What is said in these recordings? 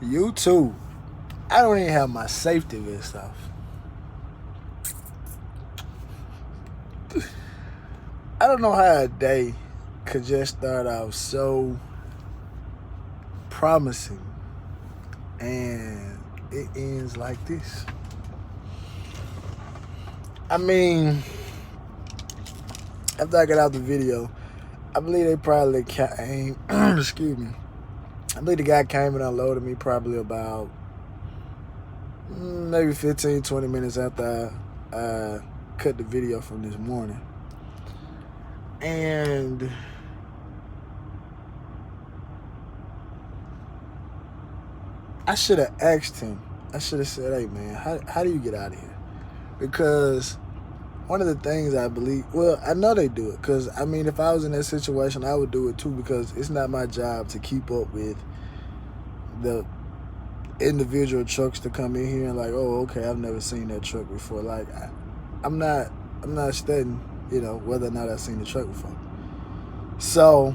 You too. I don't even have my safety vest off. I don't know how a day could just start off so promising and it ends like this. I mean, after I got out the video, I believe they probably came, excuse me, I believe the guy came and unloaded me probably about maybe 15, 20 minutes after I cut the video from this morning. And I should have asked him. I should have said, hey, man, how do you get out of here? Because one of the things I believe, well, I know they do it. Because, I mean, if I was in that situation, I would do it too. Because it's not my job to keep up with the individual trucks to come in here and like, oh, okay, I've never seen that truck before. Like, I'm not studying, whether or not I've seen the truck before. So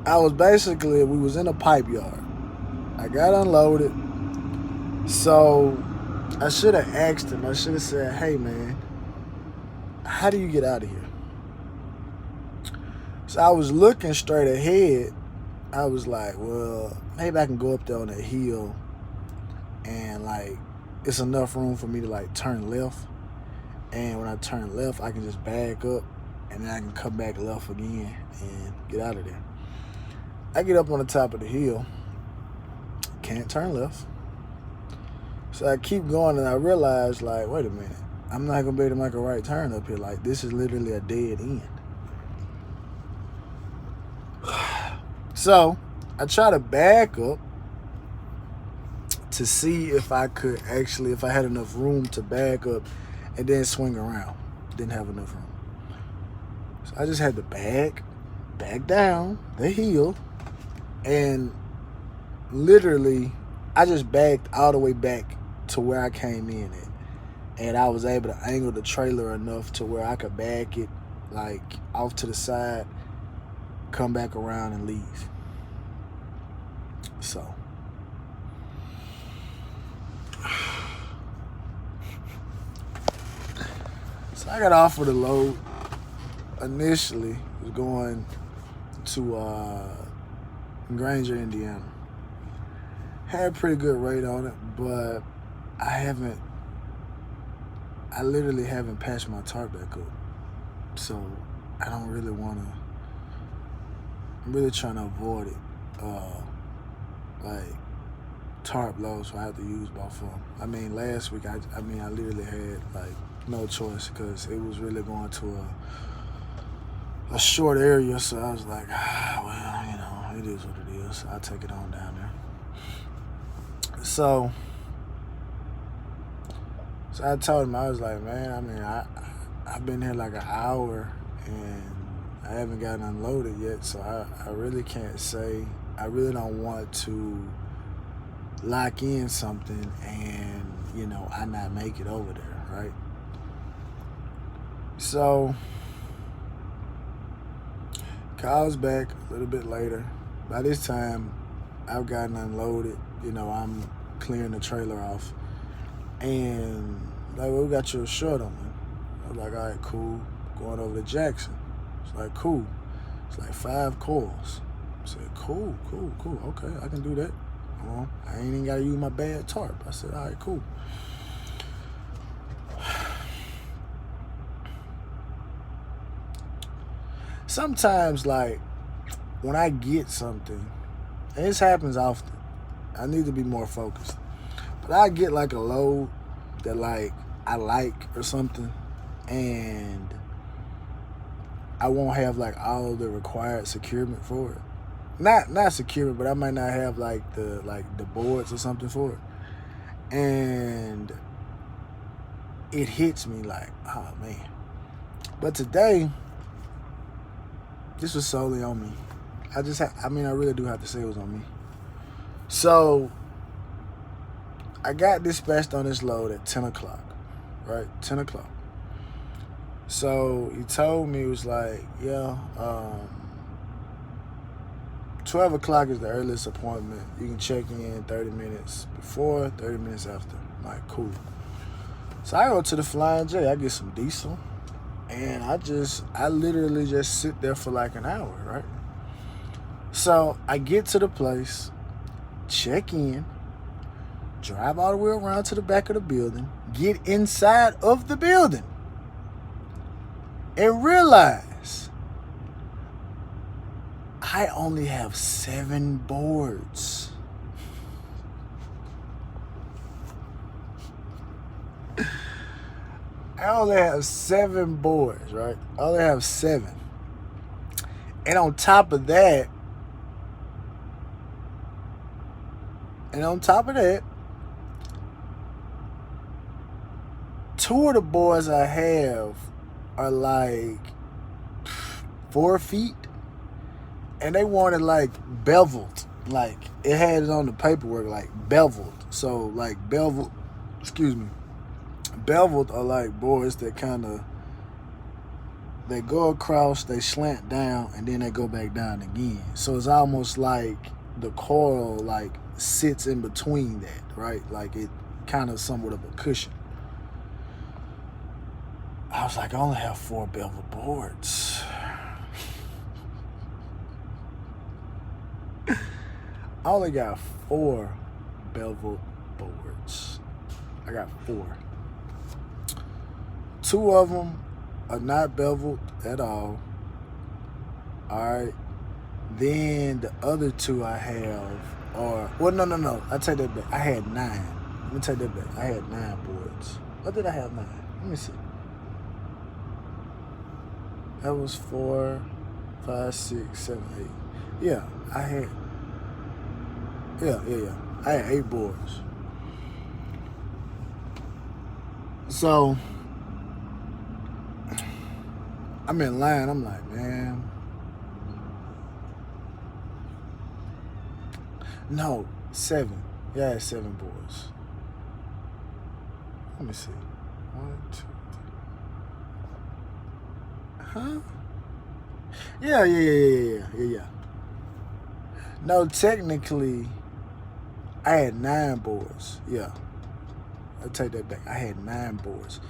we was in a pipe yard. I got unloaded. So I should have asked him. I should have said, hey, man, how do you get out of here? So I was looking straight ahead. I was like, well, maybe I can go up there on that hill and, like, it's enough room for me to, like, turn left. And when I turn left, I can just back up and then I can come back left again and get out of there. I get up on the top of the hill. Can't turn left. So I keep going and I realize, like, wait a minute. I'm not going to be able to make a right turn up here. Like, this is literally a dead end. So I try to back up to see if I could actually, if I had enough room to back up and then swing around. Didn't have enough room. So I just had to back down the hill, and literally I just backed all the way back to where I came in at. And I was able to angle the trailer enough to where I could back it like off to the side, come back around and leave. So I got offered a load. Initially was going to Granger, Indiana. Had a pretty good rate on it, but I literally haven't patched my tarp back up. So I don't really want to, I'm really trying to avoid it. Like tarp loads, so I have to use both of them. I mean, last week, I literally had like no choice because it was really going to a short area. So I was like, well, it is what it is. I'll take it on down there. So I told him, I was like, man, I mean, I've been here like an hour and I haven't gotten unloaded yet, so I really can't say. I really don't want to lock in something and, I not make it over there, right? So calls back a little bit later. By this time, I've gotten unloaded. I'm clearing the trailer off. And like, well, we got your shirt on. I was like, all right, cool. Going over to Jackson. It's like, cool. It's like 5 coils. I said, cool. Okay, I can do that. I ain't even got to use my bad tarp. I said, all right, cool. Sometimes, like, when I get something, and this happens often, I need to be more focused. But I get like a load that like I like or something, and I won't have like all of the required securement for it. Not securement, but I might not have like the boards or something for it. And it hits me like, oh man. But today, this was solely on me. I really do have to say it was on me. So I got dispatched on this load at 10 o'clock, right? 10 o'clock. So he told me, it was like, yeah, 12 o'clock is the earliest appointment. You can check in 30 minutes before, 30 minutes after. I'm like, cool. So I go to the Flying J. I get some diesel. And I literally just sit there for like an hour, right? So I get to the place, check in, drive all the way around to the back of the building, get inside of the building, and realize I only have 7 boards. I only have 7 boards, right? I only have 7. And on top of that, 2 of the boards I have are like 4 feet. And they wanted like beveled. Like it had it on the paperwork like beveled. So like beveled are like boards that they go across, they slant down, and then they go back down again. So it's almost like the coil like sits in between that, right? Like it kind of somewhat of a cushion. I was like, I only have 4 bevel boards. I only got 4 bevel boards. I got 4. 2 of them are not beveled at all. Alright. Then the other 2 I have are... Well, no. I take that back. I had 9. Let me take that back. I had 9 boards. Or did I have 9? Let me see. That was 4, 5, 6, 7, 8. Yeah, I had... Yeah. I had 8 boards. So... I'm in line. I'm like, man. No, 7. Yeah, I had 7 boards. Let me see. 1, 2, 3. Huh? Yeah. No, technically, I had 9 boards. Yeah. I'll take that back. I had 9 boards.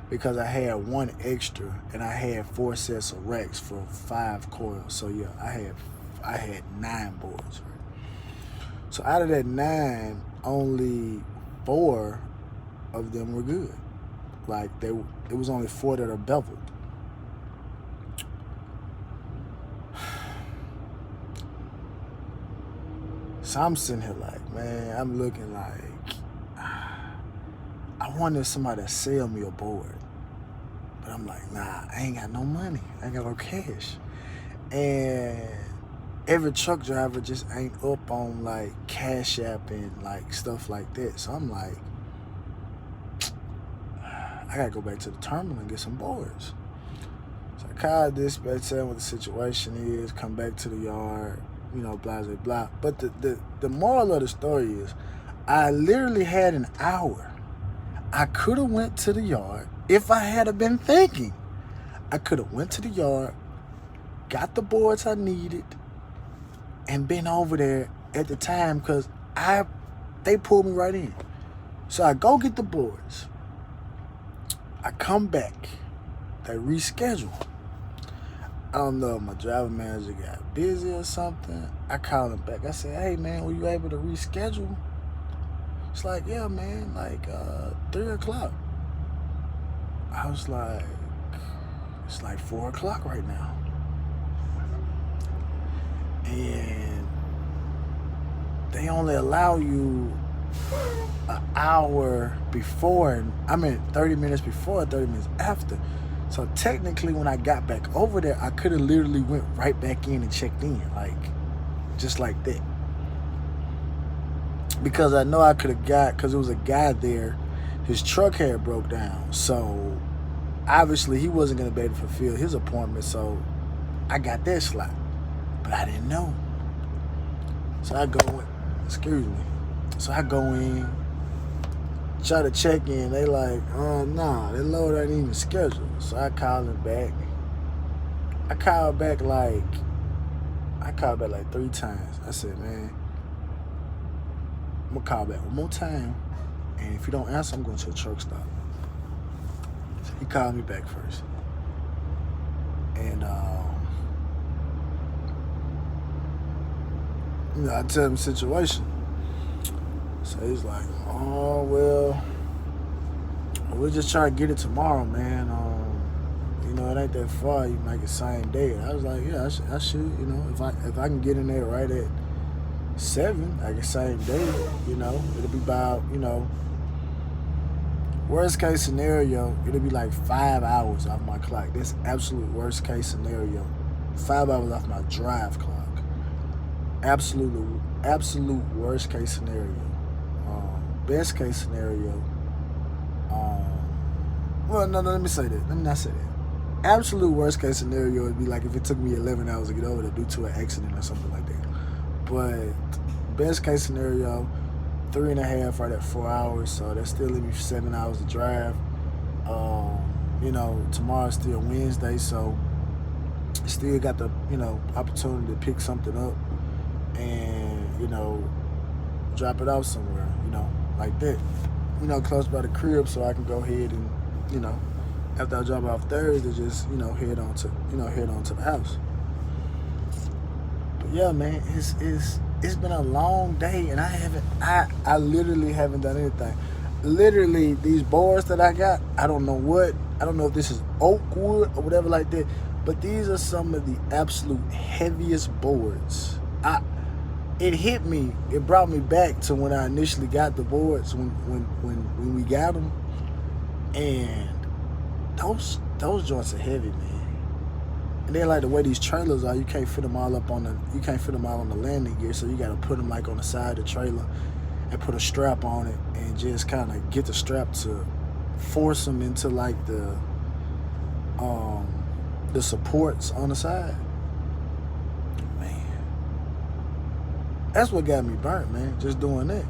Because I had 1 extra and I had 4 sets of racks for 5 coils. So yeah, I had 9 boards. Right? So out of that 9, only 4 of them were good. Like it was only 4 that are beveled. So I'm sitting here like, man, I'm looking like, I wonder if somebody will sell me a board. But I'm like, nah, I ain't got no money. I ain't got no cash. And every truck driver just ain't up on like Cash App and like stuff like that. So I'm like, I gotta go back to the terminal and get some boards. So I called dispatch, tell them what the situation is, come back to the yard, you know, blah, blah, blah. But the moral of the story is, I literally had an hour. I could have went to the yard if I had been thinking. I could have went to the yard, got the boards I needed, and been over there at the time because they pulled me right in. So I go get the boards. I come back. They reschedule. I don't know if my driver manager got busy or something. I call him back. I said, hey man, were you able to reschedule? It's like, yeah, man, like 3 o'clock. I was like, it's like 4 o'clock right now. And they only allow you an hour before, 30 minutes before, 30 minutes after. So technically when I got back over there, I could have literally went right back in and checked in, like, just like that. Because I know I could have because there was a guy there, his truck had broke down. So obviously he wasn't going to be able to fulfill his appointment. So I got that slot. But I didn't know. So I go in, So I go in, try to check in. They like, nah, that load ain't even scheduled. So I call him back. I called back like, I called back like 3 times. I said, man, I'm gonna call back one more time, and if you don't answer, I'm going to a truck stop. So he called me back first, and I tell him the situation. So he's like, oh well, we'll just try to get it tomorrow, man. It ain't that far. You make it same day. And I was like, yeah, I should. If I can get in there right at 7, like the same day, it'll be about, worst case scenario, it'll be like 5 hours off my clock. That's absolute worst case scenario. 5 hours off my drive clock. Absolute worst case scenario. Best case scenario. Well, no, let me say that. Let me not say that. Absolute worst case scenario would be like if it took me 11 hours to get over there due to an accident or something like that. But best case scenario, 3.5 right at 4 hours, so that still leave me 7 hours to drive. Tomorrow's still Wednesday, so still got the opportunity to pick something up and drop it off somewhere, like that, close by the crib, so I can go ahead and after I drop off Thursday, just head on to the house. But yeah, man, it's been a long day, and I literally haven't done anything. Literally, these boards that I got, I don't know if this is oak wood or whatever like that, but these are some of the absolute heaviest boards. It hit me. It brought me back to when I initially got the boards, when we got them, and those joints are heavy, man. And then like the way these trailers are, you can't fit them all on the landing gear, so you got to put them like on the side of the trailer and put a strap on it and just kind of get the strap to force them into like the supports on the side. That's what got me burnt, man, just doing that.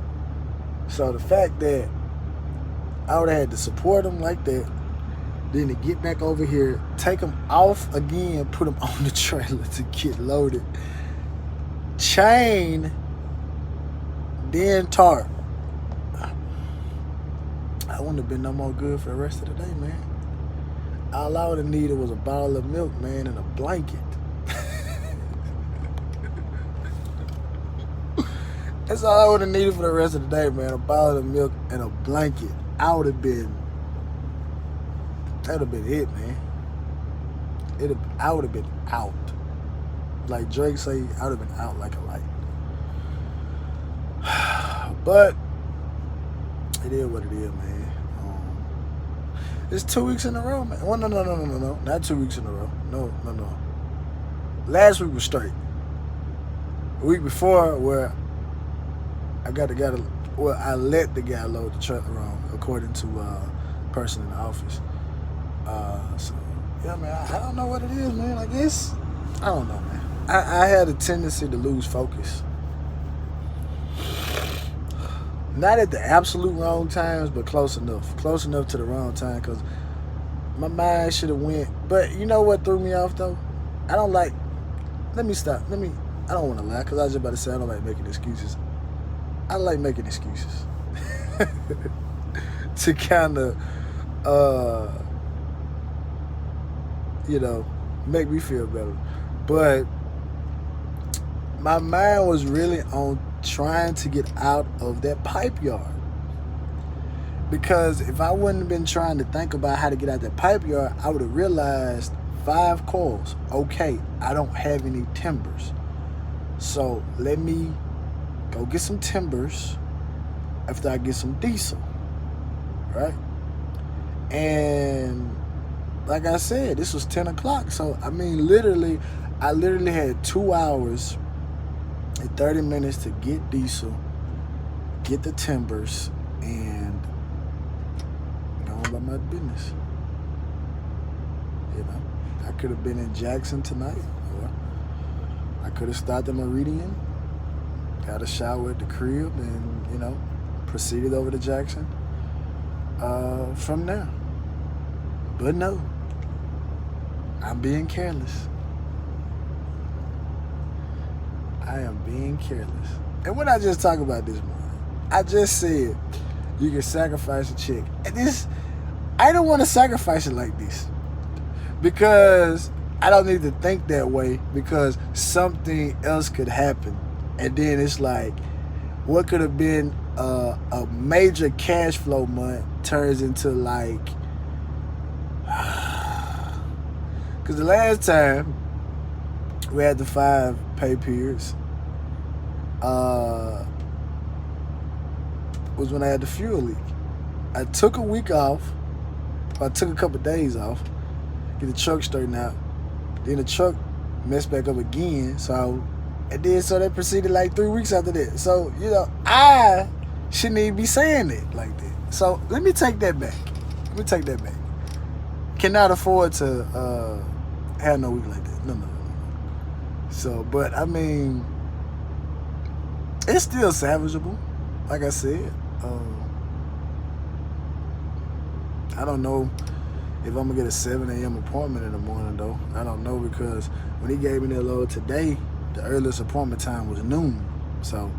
So the fact that I would have had to support them like that, then to get back over here, take them off again, put them on the trailer to get loaded, chain, then tarp. I wouldn't have been no more good for the rest of the day, man. All I would have needed was a bottle of milk, man, and a blanket. That's all I would have needed for the rest of the day, man. A bottle of milk and a blanket. That would have been it, man. I would have been out. Like Drake say, I would have been out like a light. But it is what it is, man. It's 2 weeks in a row, man. Well, no. Not 2 weeks in a row. No. Last week was straight. The week before, where I let the guy load the truck wrong, according to a person in the office. So, yeah, man, I don't know what it is, man. I guess, I don't know, man. I had a tendency to lose focus. Not at the absolute wrong times, but close enough. Close enough to the wrong time, because my mind should have went. But you know what threw me off, though? Let me stop. I don't want to lie, because I was just about to say I don't like making excuses. I like making excuses to kind of, make me feel better. But my mind was really on trying to get out of that pipe yard. Because if I wouldn't have been trying to think about how to get out that pipe yard, I would have realized 5 coils. Okay, I don't have any timbers. So let me go get some timbers after I get some diesel, right? And like I said, this was 10 o'clock. So, I literally had 2 hours and 30 minutes to get diesel, get the timbers, and go on about my business. I could have been in Jackson tonight, or I could have stopped at Meridian, got a shower at the crib, and proceeded over to Jackson from there. But no, I'm being careless. I am being careless. And what I just talked about this morning, I just said you can sacrifice a chick. And this, I don't want to sacrifice it like this because I don't need to think that way because something else could happen. And then it's like, what could have been a major cash flow month turns into like, because the last time we had the 5 pay periods was when I had the fuel leak. I took a week off. I took a couple of days off, get the truck straightened out. Then the truck messed back up again. So they proceeded like 3 weeks after that. So, I shouldn't even be saying it like that. So let me take that back. Cannot afford to have no week like that. No. So, but I mean, it's still salvageable. Like I said, I don't know if I'm gonna get a 7 a.m. appointment in the morning though. I don't know because when he gave me that load today, the earliest appointment time was noon. So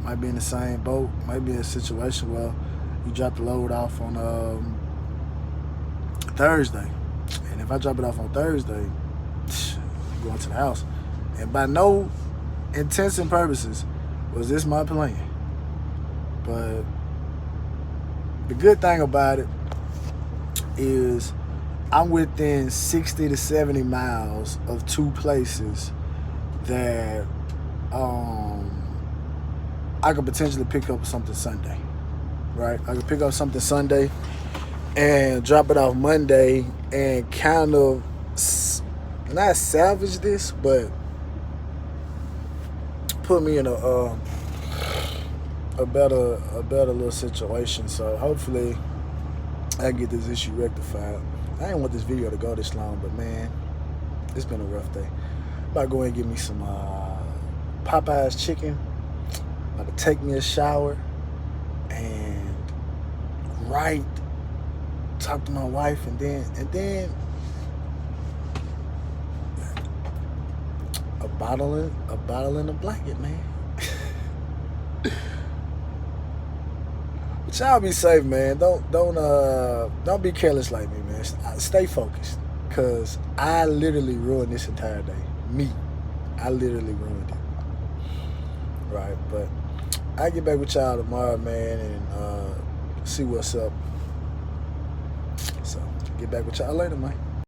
might be in the same boat. Might be in a situation where you drop the load off on Thursday, and if I drop it off on Thursday, I'm going to the house. And by no intents and purposes was this my plan. But the good thing about it is I'm within 60 to 70 miles of 2 places that I could potentially pick up something Sunday, right? I could pick up something Sunday and drop it off Monday and kind of not salvage this, but put me in a better little situation. So hopefully I get this issue rectified. I didn't want this video to go this long, but man, it's been a rough day. I'm about to go ahead and get me some Popeye's chicken. I'm about to take me a shower and talk to my wife, and then a bottle in a blanket, man. But y'all be safe, man. Don't be careless like me, man. Stay focused, cause I literally ruined this entire day. I literally ruined it. Right, but I get back with y'all tomorrow, man, and see what's up. So get back with y'all later, man.